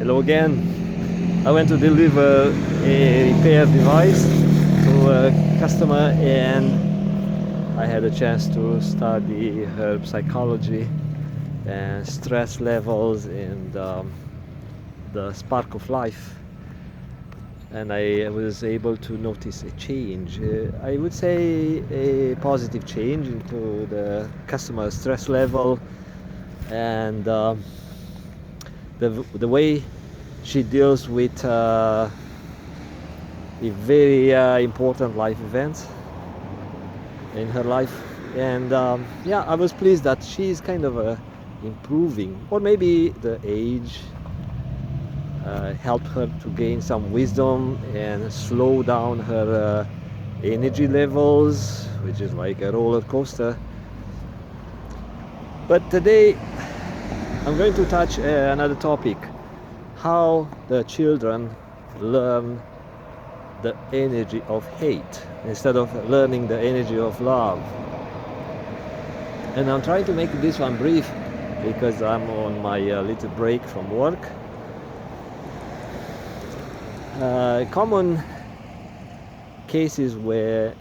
Hello again. I went to deliver a repair device to a customer, and I had a chance to study her psychology and stress levels and the spark of life. And I was able to notice a change. I would say a positive change into the customer stress level and the way she deals with a very important life event in her life. And yeah, I was pleased that she's kind of improving, or maybe the age helped her to gain some wisdom and slow down her energy levels, which is like a roller coaster. But today I'm going to touch another topic: how the children learn the energy of hate instead of learning the energy of love. And I'm trying to make this one brief because I'm on my little break from work. Common cases where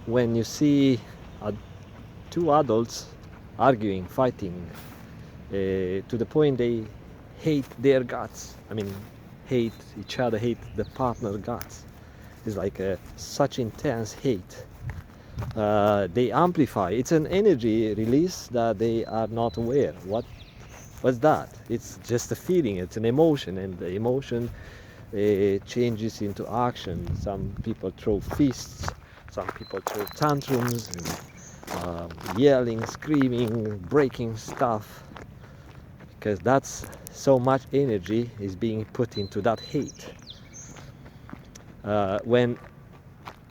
when you see two adults arguing, fighting, to the point they hate their guts. I mean, hate each other, hate the partner guts. It's like such intense hate. They amplify. It's an energy release that they are not aware. What's that? It's just a feeling. It's an emotion, and the emotion changes into action. Some people throw fists. Some people throw tantrums, and, yelling, screaming, breaking stuff. Because that's so much energy is being put into that hate. When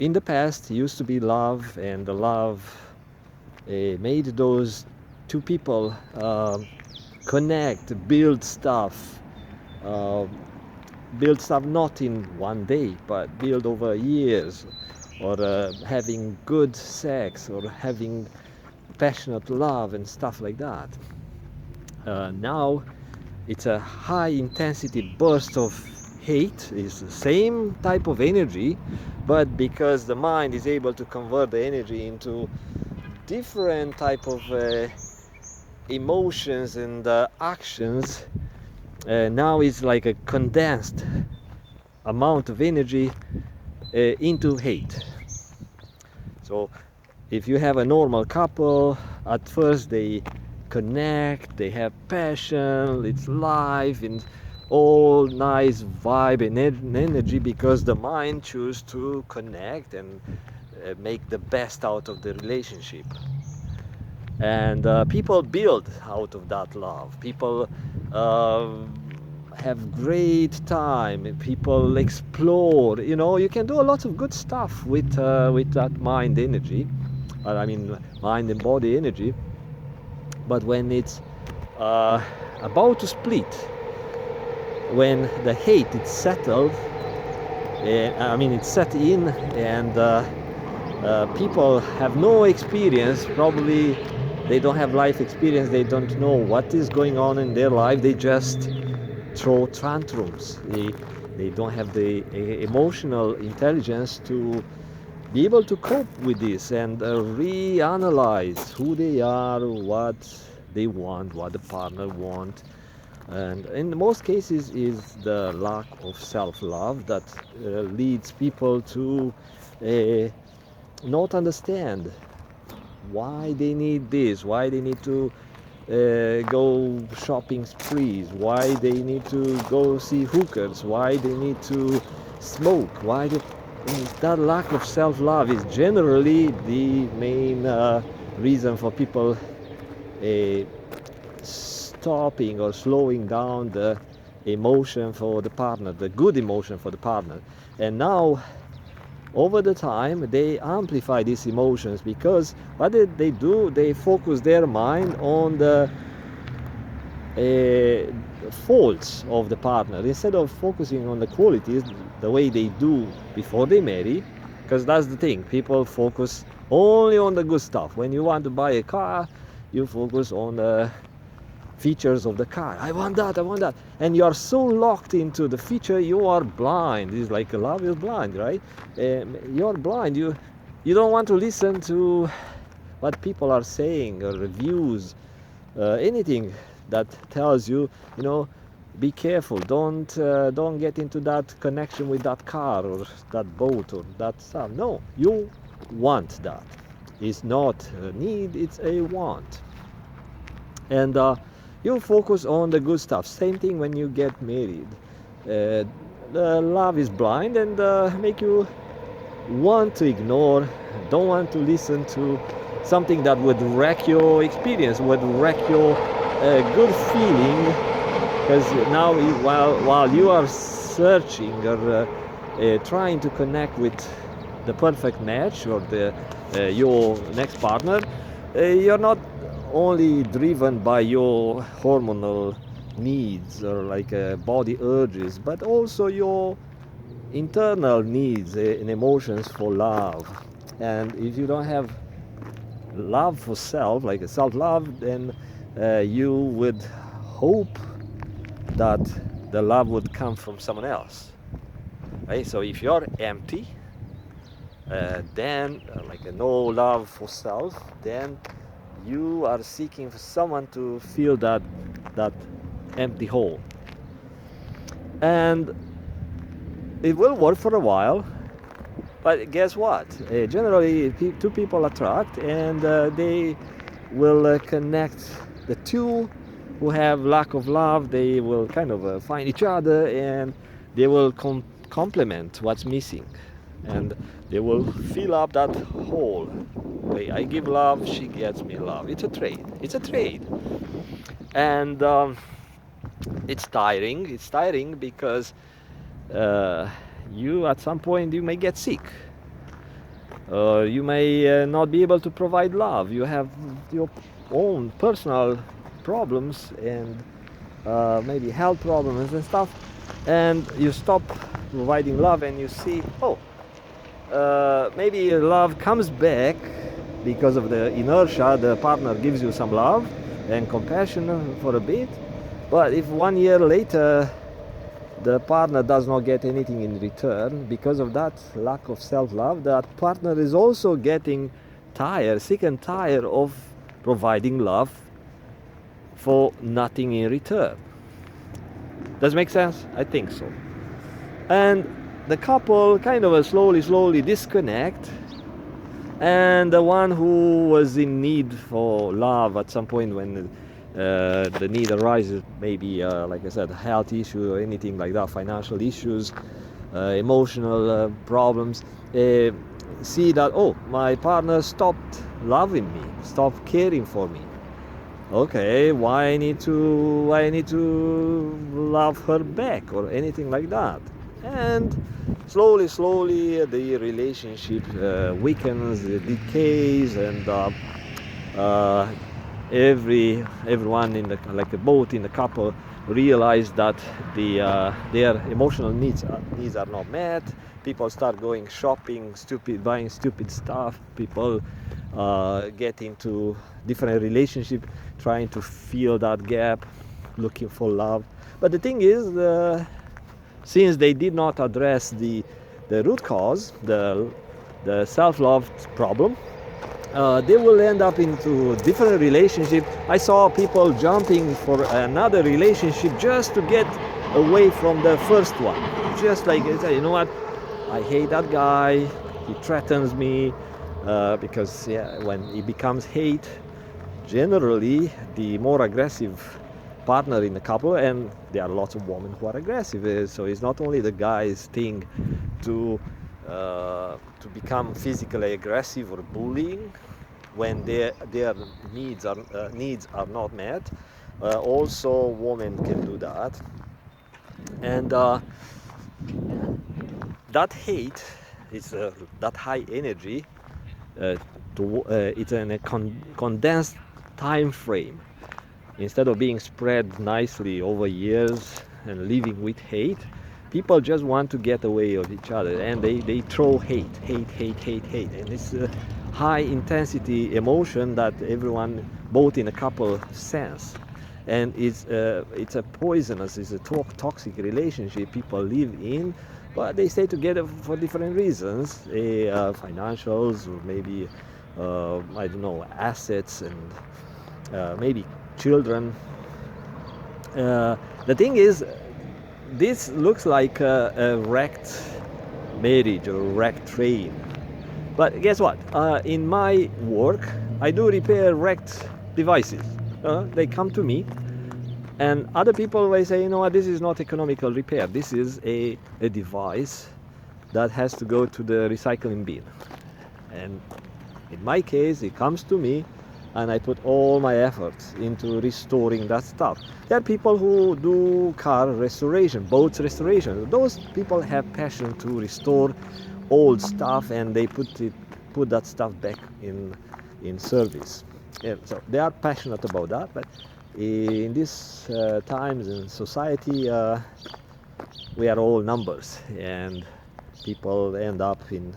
in the past used to be love, and the love made those two people connect, build stuff not in one day, but build over years, or having good sex, or having passionate love and stuff like that. Now it's a high intensity burst of hate. Is the same type of energy, but because the mind is able to convert the energy into different type of emotions and actions, now it's like a condensed amount of energy into hate. So if you have a normal couple, at first they connect, they have passion, it's life and all nice vibe and energy, because the mind chooses to connect and make the best out of the relationship. And people build out of that love. People have great time. People explore. You can do a lot of good stuff with that mind energy. I mean, mind and body energy. But when it's about to split, when the hate is settled, it's set in, and people have no experience. Probably they don't have life experience. They don't know what is going on in their life. They just throw tantrums. They don't have the emotional intelligence to be able to cope with this and reanalyze who they are, what they want, what the partner wants. And in most cases is the lack of self-love that leads people to not understand why they need this, why they need to go shopping sprees, why they need to go see hookers, why they need to smoke, that lack of self-love is generally the main reason for people stopping or slowing down the emotion for the partner, the good emotion for the partner. And now, over the time, they amplify these emotions, because what they do, they focus their mind on the faults of the partner instead of focusing on the qualities, the way they do before they marry. Because that's the thing, people focus only on the good stuff. When you want to buy a car, you focus on the features of the car. I want that, I want that. And you are so locked into the feature, you are blind. It's like love is blind, right? You're blind. You don't want to listen to what people are saying or reviews, anything that tells you, be careful. Don't get into that connection with that car or that boat or that stuff. No, you want that. It's not a need, it's a want. And you focus on the good stuff. Same thing when you get married. The love is blind and make you want to ignore, don't want to listen to something that would wreck your experience, would wreck your good feeling. Because now, while you are searching or trying to connect with the perfect match or your next partner, you're not only driven by your hormonal needs or like body urges, but also your internal needs and emotions for love. And if you don't have love for self, like a self-love, then you would hope that the love would come from someone else, right? So if you're empty, then like no love for self, then you are seeking for someone to fill that empty hole. And it will work for a while, but guess what? Generally, two people attract, and they will connect. The two who have lack of love, they will kind of find each other, and they will complement what's missing, and they will fill up that hole. I give love, she gets me love. It's a trade. It's a trade, and it's tiring. It's tiring because you at some point you may get sick. You may not be able to provide love. You have your own personal problems and maybe health problems and stuff, and you stop providing love, and you see, maybe love comes back because of the inertia. The partner gives you some love and compassion for a bit, but if 1 year later the partner does not get anything in return because of that lack of self-love, that partner is also getting tired, sick and tired of providing love for nothing in return. Does it make sense? I think so. And the couple kind of slowly disconnect, and the one who was in need for love at some point, when the need arises, maybe like I said, health issue or anything like that, financial issues, emotional problems, see that, my partner stopped loving me, stopped caring for me. Okay, why I need to love her back or anything like that? And slowly the relationship weakens, decays, and everyone in both in the couple realize that their emotional needs are not met. People start going shopping, buying stupid stuff. People get into different relationship, trying to fill that gap, looking for love. But the thing is, since they did not address the root cause, the self-love problem, they will end up into different relationship. I saw people jumping for another relationship just to get away from the first one. Just like, you know what, I hate that guy, he threatens me, because when it becomes hate, generally the more aggressive partner in the couple, and there are lots of women who are aggressive, so it's not only the guy's thing to become physically aggressive or bullying when their needs are not met. Also women can do that, and that hate is that high energy, it's in a condensed time frame. Instead of being spread nicely over years and living with hate, people just want to get away of each other, and they throw hate, and it's a high intensity emotion that everyone, both in a couple, sense. and it's a poisonous, it's a toxic relationship people live in, but they stay together for different reasons, financials, or maybe I don't know, assets, and maybe children. The thing is, this looks like a wrecked marriage or a wrecked train. But guess what? In my work, I do repair wrecked devices. They come to me, and other people will say, you know what, this is not economical repair. This is a device that has to go to the recycling bin. And in my case, it comes to me, and I put all my efforts into restoring that stuff. There are people who do car restoration, boats restoration. Those people have passion to restore old stuff, and they put that stuff back in service. Yeah, so they are passionate about that. But in these times in society, we are all numbers, and people end up in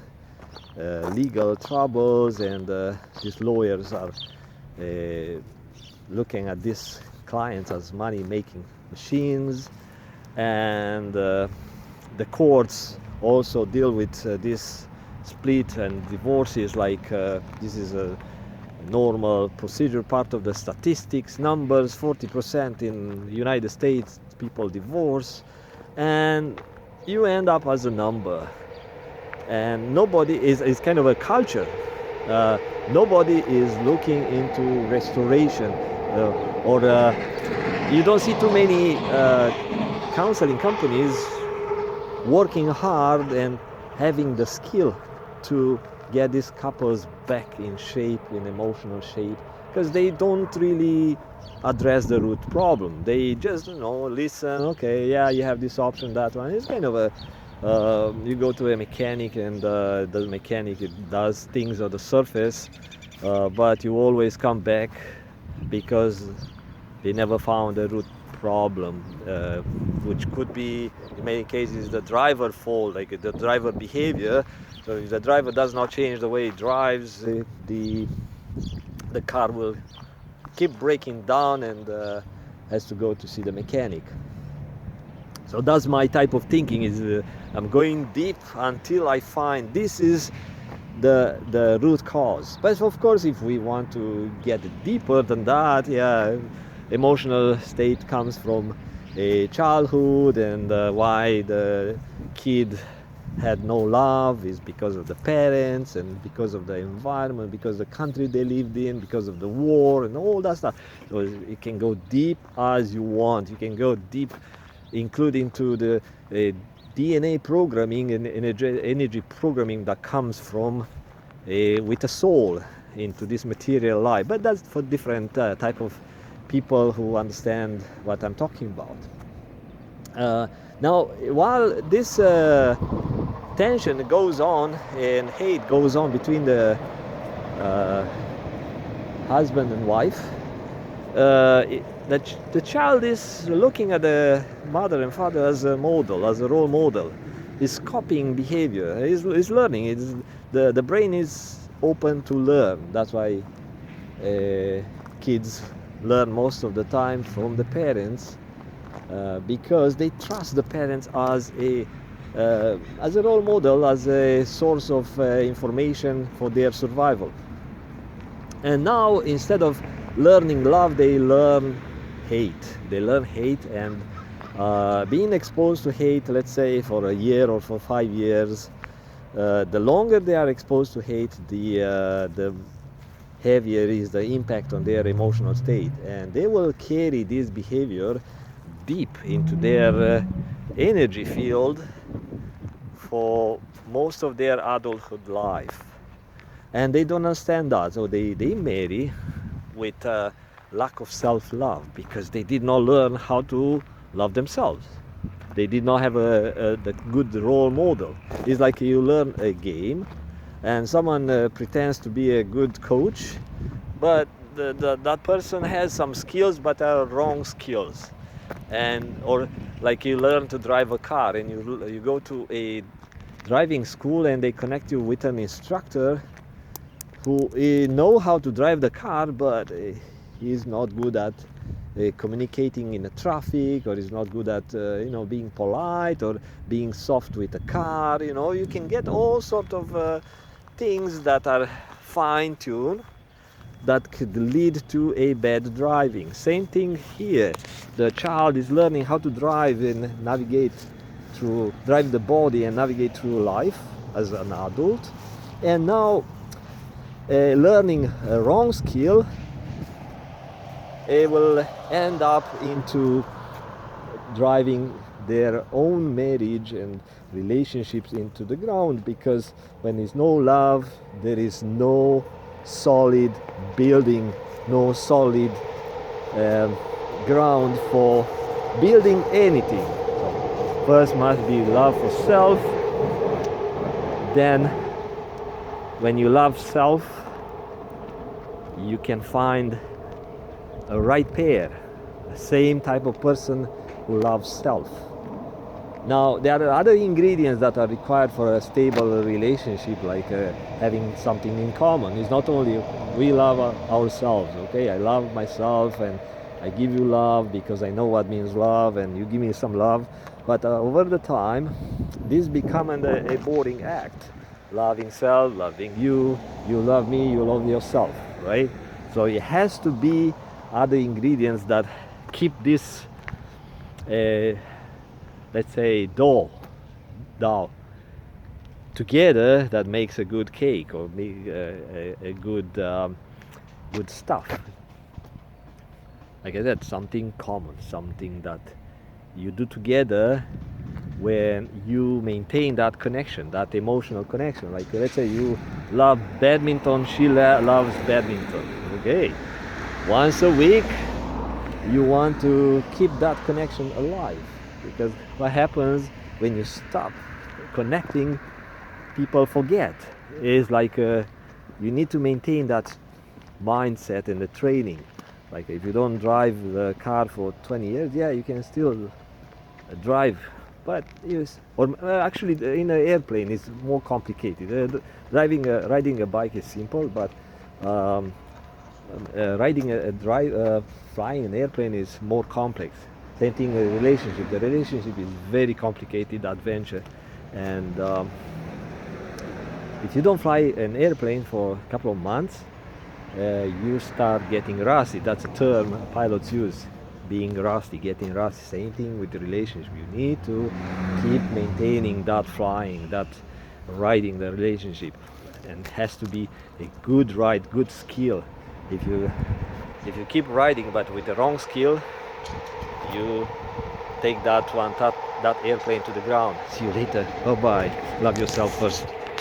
legal troubles, and these lawyers are looking at these clients as money-making machines, and the courts also deal with this split and divorces like this is a normal procedure, part of the statistics, numbers. 40% in the United States people divorce, and you end up as a number. And nobody is kind of a culture. Nobody is looking into restoration, or you don't see too many counseling companies working hard and having the skill to get these couples back in shape, in emotional shape, because they don't really address the root problem. They just, listen, okay, yeah, you have this option, that one. It's kind of a you go to a mechanic, and the mechanic, it does things on the surface, but you always come back because they never found a root problem, which could be in many cases the driver fault, like the driver behavior. So if the driver does not change the way he drives, the car will keep breaking down, and has to go to see the mechanic. So that's my type of thinking, is I'm going deep until I find this is the root cause. But of course, if we want to get deeper than that, yeah, emotional state comes from a childhood, and why the kid had no love is because of the parents, and because of the environment, because of the country they lived in, because of the war and all that stuff. So it can go deep as you want. You can go deep, including to the DNA programming and energy programming that comes from with a soul into this material life. But that's for different type of people who understand what I'm talking about. Now, while this tension goes on and hate goes on between the husband and wife, the child is looking at the mother and father as a model, as a role model. Is copying behavior. Is learning. The brain is open to learn. That's why kids learn most of the time from the parents, because they trust the parents as a role model, as a source of information for their survival. And now, instead of learning love, they learn hate. They learn hate, and being exposed to hate, let's say for a year or for 5 years, the longer they are exposed to hate, the heavier is the impact on their emotional state, and they will carry this behavior deep into their energy field for most of their adulthood life. And they don't understand that, so they marry with lack of self-love, because they did not learn how to love themselves. They did not have the good role model. It's like you learn a game, and someone pretends to be a good coach, but that person has some skills but are wrong skills. Or like you learn to drive a car, and you go to a driving school, and they connect you with an instructor who know how to drive the car, but he's not good at communicating in the traffic, or is not good at being polite or being soft with a car. You can get all sort of things that are fine-tuned that could lead to a bad driving. Same thing here. The child is learning how to drive and drive the body and navigate through life as an adult, and now learning a wrong skill, it will end up into driving their own marriage and relationships into the ground, because when there's no love, there is no solid building, no solid ground for building anything. So first must be love for self. Then when you love self, you can find a right pair, the same type of person who loves self. Now, there are other ingredients that are required for a stable relationship, like having something in common. It's not only we love ourselves, okay? I love myself and I give you love because I know what means love, and you give me some love. But over the time, this becomes a boring act. Loving self, loving you, you love me, you love yourself, right? So it has to be other ingredients that keep this let's say dough together, that makes a good cake or a good stuff. Like I said, something common, something that you do together when you maintain that connection, that emotional connection. Like let's say you love badminton, she loves badminton, okay? Once a week you want to keep that connection alive, because what happens when you stop connecting, people forget. It's like you need to maintain that mindset and the training. Like if you don't drive the car for 20 years, yeah, you can still drive, but actually in an airplane it's more complicated. Riding a bike is simple, but flying an airplane is more complex. Same thing with relationship. The relationship is very complicated adventure, and if you don't fly an airplane for a couple of months, you start getting rusty. That's a term pilots use, being rusty, getting rusty. Same thing with the relationship. You need to keep maintaining that flying, that riding the relationship, and it has to be a good ride, good skill. If you keep riding but with the wrong skill, you take that airplane to the ground. See you later. Bye bye. Love yourself first.